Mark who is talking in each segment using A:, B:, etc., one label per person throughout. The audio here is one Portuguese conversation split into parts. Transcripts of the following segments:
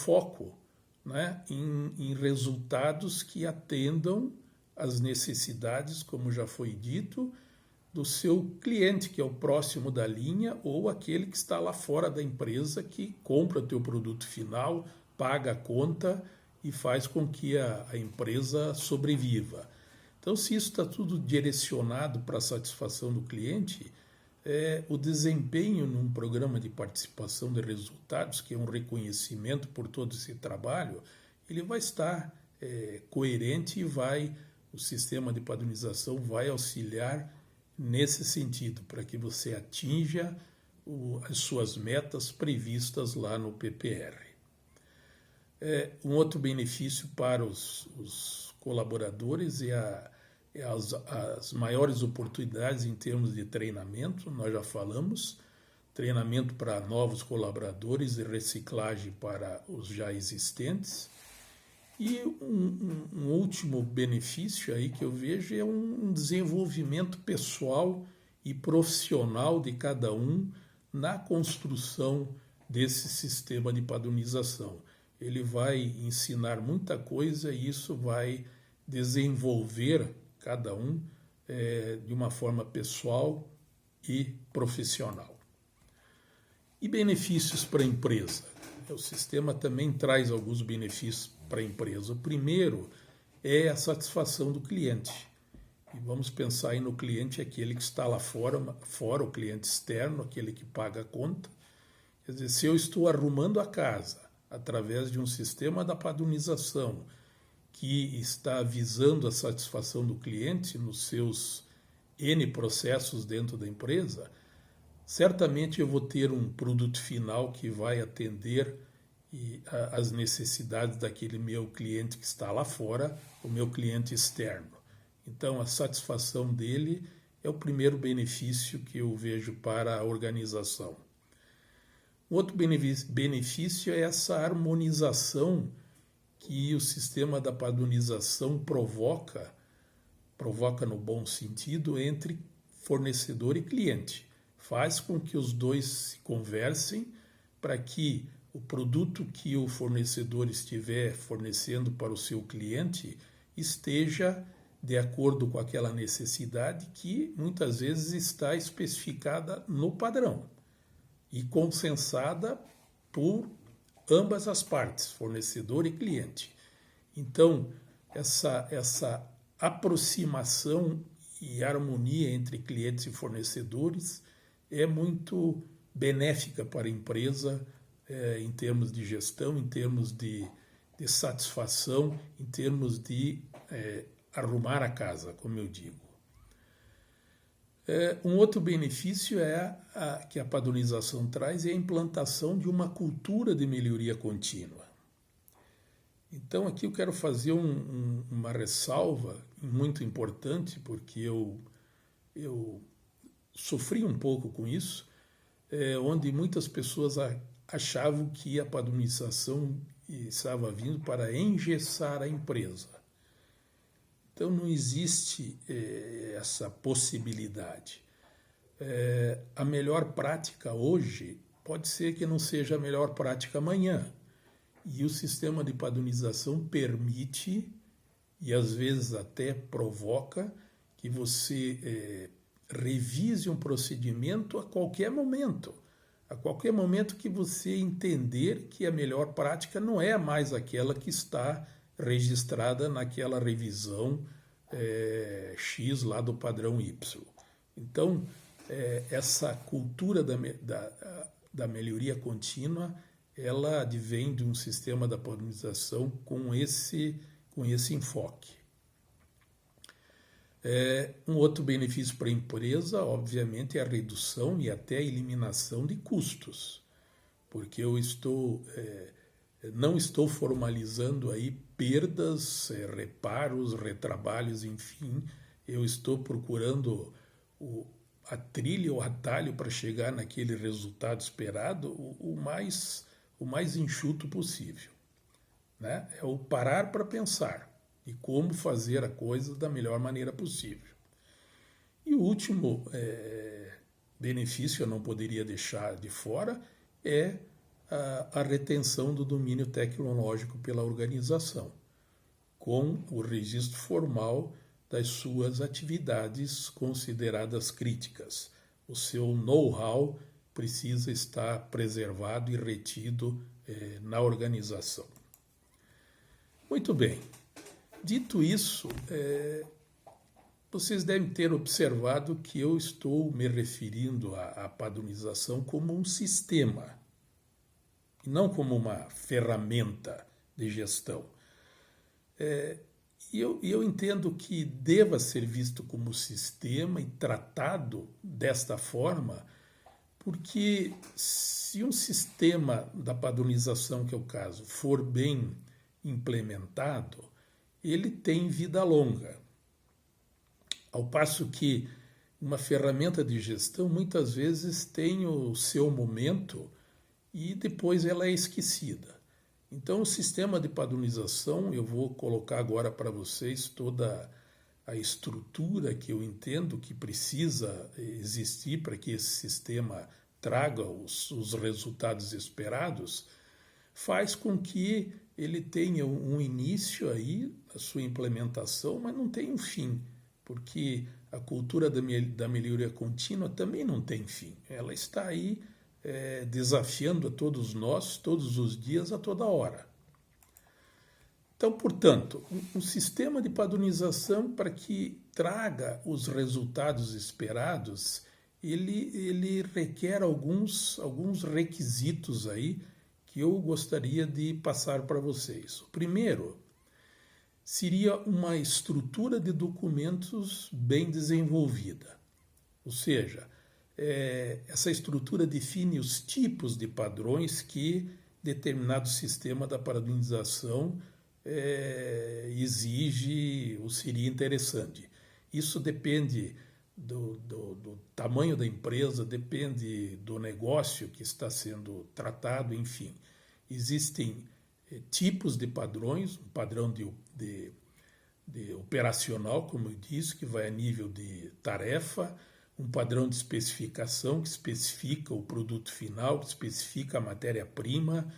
A: foco, né, em resultados que atendam às necessidades, como já foi dito, do seu cliente, que é o próximo da linha, ou aquele que está lá fora da empresa, que compra o teu produto final, paga a conta e faz com que a empresa sobreviva. Então, se isso está tudo direcionado para a satisfação do cliente, o desempenho num programa de participação de resultados, que é um reconhecimento por todo esse trabalho, ele vai estar coerente e o sistema de padronização vai auxiliar nesse sentido, para que você atinja as suas metas previstas lá no PPR. Um outro benefício para os colaboradores é as maiores oportunidades em termos de treinamento. Nós já falamos, treinamento para novos colaboradores e reciclagem para os já existentes. E um último benefício aí que eu vejo é um desenvolvimento pessoal e profissional de cada um na construção desse sistema de padronização. Ele vai ensinar muita coisa e isso vai desenvolver cada um de uma forma pessoal e profissional. E benefícios para a empresa? O sistema também traz alguns benefícios para a empresa. O primeiro é a satisfação do cliente. E vamos pensar aí no cliente, aquele que está lá fora, o cliente externo, aquele que paga a conta. Quer dizer, se eu estou arrumando a casa através de um sistema da padronização que está visando a satisfação do cliente nos seus N processos dentro da empresa, certamente eu vou ter um produto final que vai atender as necessidades daquele meu cliente que está lá fora, o meu cliente externo. Então, a satisfação dele é o primeiro benefício que eu vejo para a organização. Um outro benefício é essa harmonização que o sistema da padronização provoca no bom sentido, entre fornecedor e cliente. Faz com que os dois se conversem para que o produto que o fornecedor estiver fornecendo para o seu cliente esteja de acordo com aquela necessidade que muitas vezes está especificada no padrão e consensada por ambas as partes, fornecedor e cliente. Então, essa aproximação e harmonia entre clientes e fornecedores é muito benéfica para a empresa em termos de gestão, em termos de satisfação, em termos de arrumar a casa, como eu digo. Um outro benefício que a padronização traz é a implantação de uma cultura de melhoria contínua. Então, aqui eu quero fazer uma ressalva muito importante, porque eu sofri um pouco com isso, onde muitas pessoas achavam que a padronização estava vindo para engessar a empresa. Então, não existe essa possibilidade. A melhor prática hoje pode ser que não seja a melhor prática amanhã. E o sistema de padronização permite, e às vezes até provoca, que você revise um procedimento a qualquer momento. A qualquer momento que você entender que a melhor prática não é mais aquela que está registrada naquela revisão X lá do padrão Y. Então, essa cultura da melhoria contínua, ela advém de um sistema da padronização com esse enfoque. Um outro benefício para a empresa, obviamente, é a redução e até a eliminação de custos, porque eu não estou formalizando aí perdas, reparos, retrabalhos, enfim, eu estou procurando a trilha, o atalho para chegar naquele resultado esperado o mais enxuto possível, né? É o parar para pensar e como fazer a coisa da melhor maneira possível. E o último benefício, eu não poderia deixar de fora, é a retenção do domínio tecnológico pela organização, com o registro formal das suas atividades consideradas críticas. O seu know-how precisa estar preservado e retido na organização. Muito bem. Dito isso, vocês devem ter observado que eu estou me referindo à padronização como um sistema, e não como uma ferramenta de gestão. E eu entendo que deva ser visto como sistema e tratado desta forma, porque se um sistema da padronização, que é o caso, for bem implementado, ele tem vida longa. Ao passo que uma ferramenta de gestão muitas vezes tem o seu momento e depois ela é esquecida. Então, o sistema de padronização, eu vou colocar agora para vocês toda a estrutura que eu entendo que precisa existir para que esse sistema traga os resultados esperados, faz com que ele tenha um início aí, a sua implementação, mas não tem um fim, porque a cultura da melhoria contínua também não tem fim. Ela está aí desafiando a todos nós, todos os dias, a toda hora. Então, portanto, um sistema de padronização, para que traga os resultados esperados, ele requer alguns requisitos aí que eu gostaria de passar para vocês. O primeiro seria uma estrutura de documentos bem desenvolvida, ou seja, essa estrutura define os tipos de padrões que determinado sistema da padronização exige ou seria interessante. Isso depende do tamanho da empresa, depende do negócio que está sendo tratado, enfim. Existem tipos de padrões, um padrão de operacional, como eu disse, que vai a nível de tarefa, um padrão de especificação que especifica o produto final, que especifica a matéria-prima,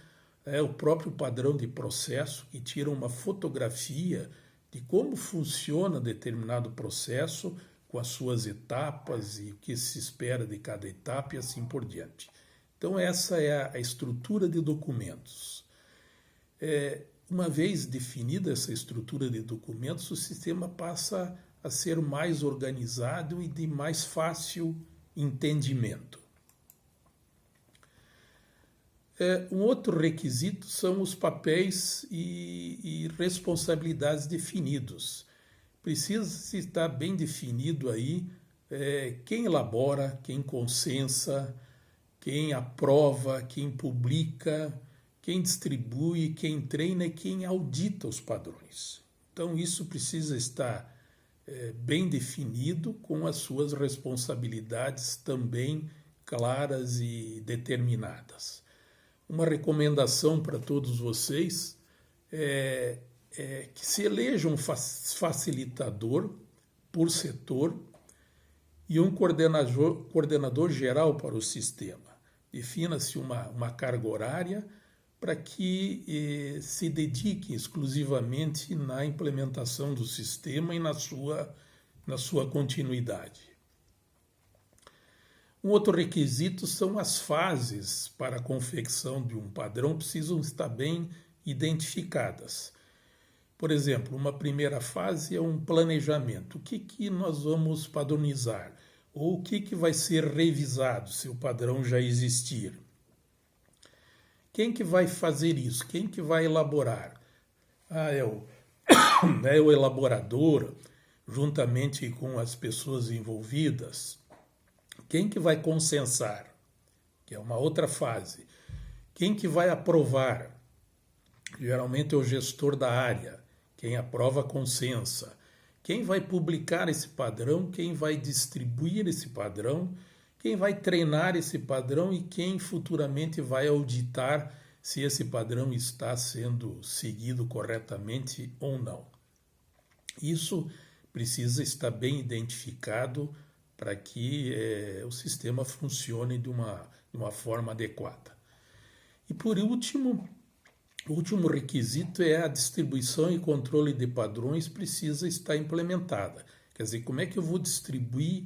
A: o próprio padrão de processo, que tira uma fotografia de como funciona determinado processo, com as suas etapas e o que se espera de cada etapa e assim por diante. Então, essa é a estrutura de documentos. Uma vez definida essa estrutura de documentos, o sistema passa a ser mais organizado e de mais fácil entendimento. Um outro requisito são os papéis e responsabilidades definidos. Precisa estar bem definido aí quem elabora, quem consensa, quem aprova, quem publica, quem distribui, quem treina e quem audita os padrões. Então, isso precisa estar bem definido, com as suas responsabilidades também claras e determinadas. Uma recomendação para todos vocês é que se eleja um facilitador por setor e um coordenador geral para o sistema. Defina-se uma carga horária para que se dedique exclusivamente na implementação do sistema e na sua continuidade. Um outro requisito são as fases para a confecção de um padrão, precisam estar bem identificadas. Por exemplo, uma primeira fase é um planejamento. O que nós vamos padronizar? Ou o que vai ser revisado se o padrão já existir? Quem que vai fazer isso? Quem que vai elaborar? É o elaborador, juntamente com as pessoas envolvidas. Quem que vai consensar? Que é uma outra fase. Quem que vai aprovar? Geralmente é o gestor da área. Quem aprova, consensa. Quem vai publicar esse padrão? Quem vai distribuir esse padrão? Quem vai treinar esse padrão e quem futuramente vai auditar se esse padrão está sendo seguido corretamente ou não. Isso precisa estar bem identificado para que o sistema funcione de uma forma adequada. E por último, o último requisito é a distribuição e controle de padrões precisa estar implementada. Quer dizer, como é que eu vou distribuir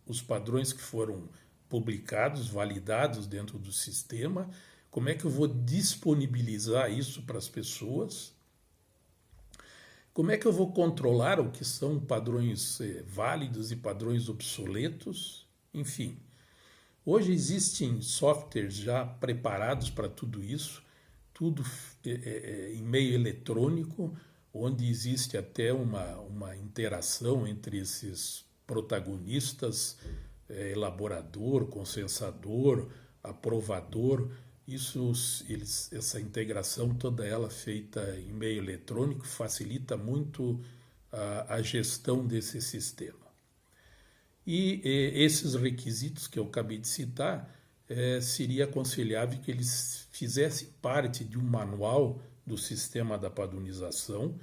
A: os padrões que foram publicados, validados dentro do sistema? Como é que eu vou disponibilizar isso para as pessoas? Como é que eu vou controlar o que são padrões válidos e padrões obsoletos? Enfim, hoje existem softwares já preparados para tudo isso, tudo em meio eletrônico, onde existe até uma interação entre esses protagonistas, elaborador, consensador, aprovador. Essa integração toda ela feita em meio eletrônico facilita muito a gestão desse sistema. E esses requisitos que eu acabei de citar, seria aconselhável que eles fizessem parte de um manual do sistema da padronização,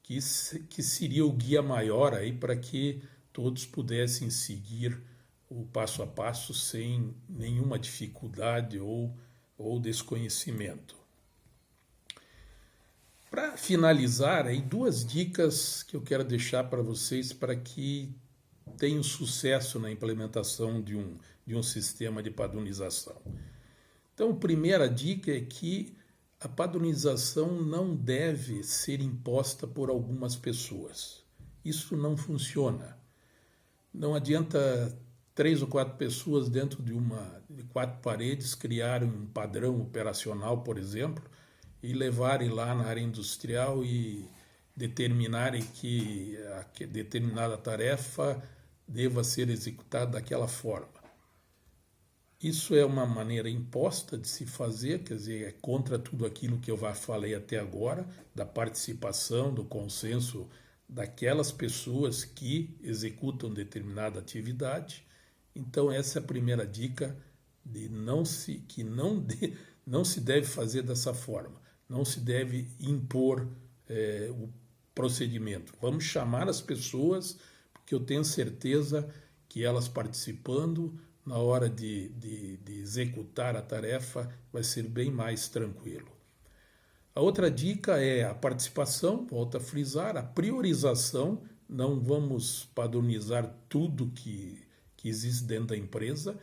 A: que seria o guia maior aí para que todos pudessem seguir o passo a passo sem nenhuma dificuldade ou desconhecimento. Para finalizar, aí 2 dicas que eu quero deixar para vocês para que tenham sucesso na implementação de um sistema de padronização. Então, a primeira dica é que a padronização não deve ser imposta por algumas pessoas. Isso não funciona. Não adianta 3 ou 4 pessoas dentro de 4 paredes criarem um padrão operacional, por exemplo, e levarem lá na área industrial e determinarem que a determinada tarefa deva ser executada daquela forma. Isso é uma maneira imposta de se fazer, quer dizer, é contra tudo aquilo que eu já falei até agora, da participação, do consenso daquelas pessoas que executam determinada atividade. Então, essa é a primeira dica, que não se deve fazer dessa forma, não se deve impor o procedimento. Vamos chamar as pessoas, porque eu tenho certeza que elas participando, na hora de executar a tarefa, vai ser bem mais tranquilo. A outra dica é a participação, volto a frisar, a priorização. Não vamos padronizar tudo que existe dentro da empresa,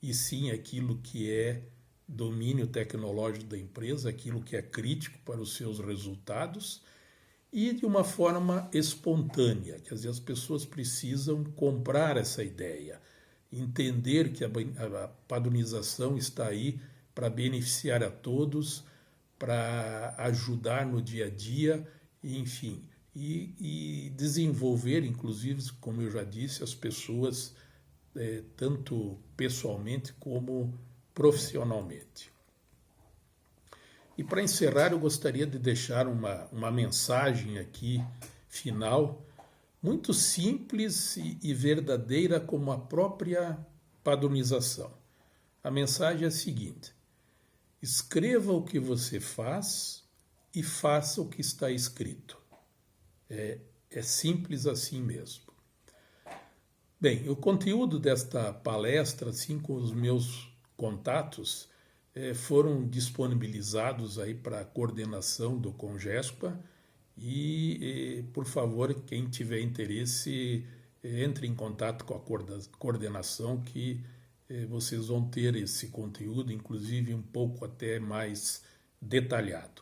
A: e sim aquilo que é domínio tecnológico da empresa, aquilo que é crítico para os seus resultados, e de uma forma espontânea, quer dizer, as pessoas precisam comprar essa ideia, entender que a padronização está aí para beneficiar a todos, para ajudar no dia a dia, enfim, e desenvolver, inclusive, como eu já disse, as pessoas tanto pessoalmente como profissionalmente. E para encerrar, eu gostaria de deixar uma mensagem aqui final, muito simples e verdadeira como a própria padronização. A mensagem é a seguinte: escreva o que você faz e faça o que está escrito. É simples assim mesmo. Bem, o conteúdo desta palestra, assim com os meus contatos, foram disponibilizados aí para a coordenação do Congespa e, por favor, quem tiver interesse, entre em contato com a coordenação que vocês vão ter esse conteúdo, inclusive um pouco até mais detalhado.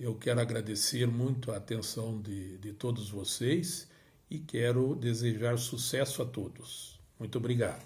A: Eu quero agradecer muito a atenção de todos vocês e quero desejar sucesso a todos. Muito obrigado.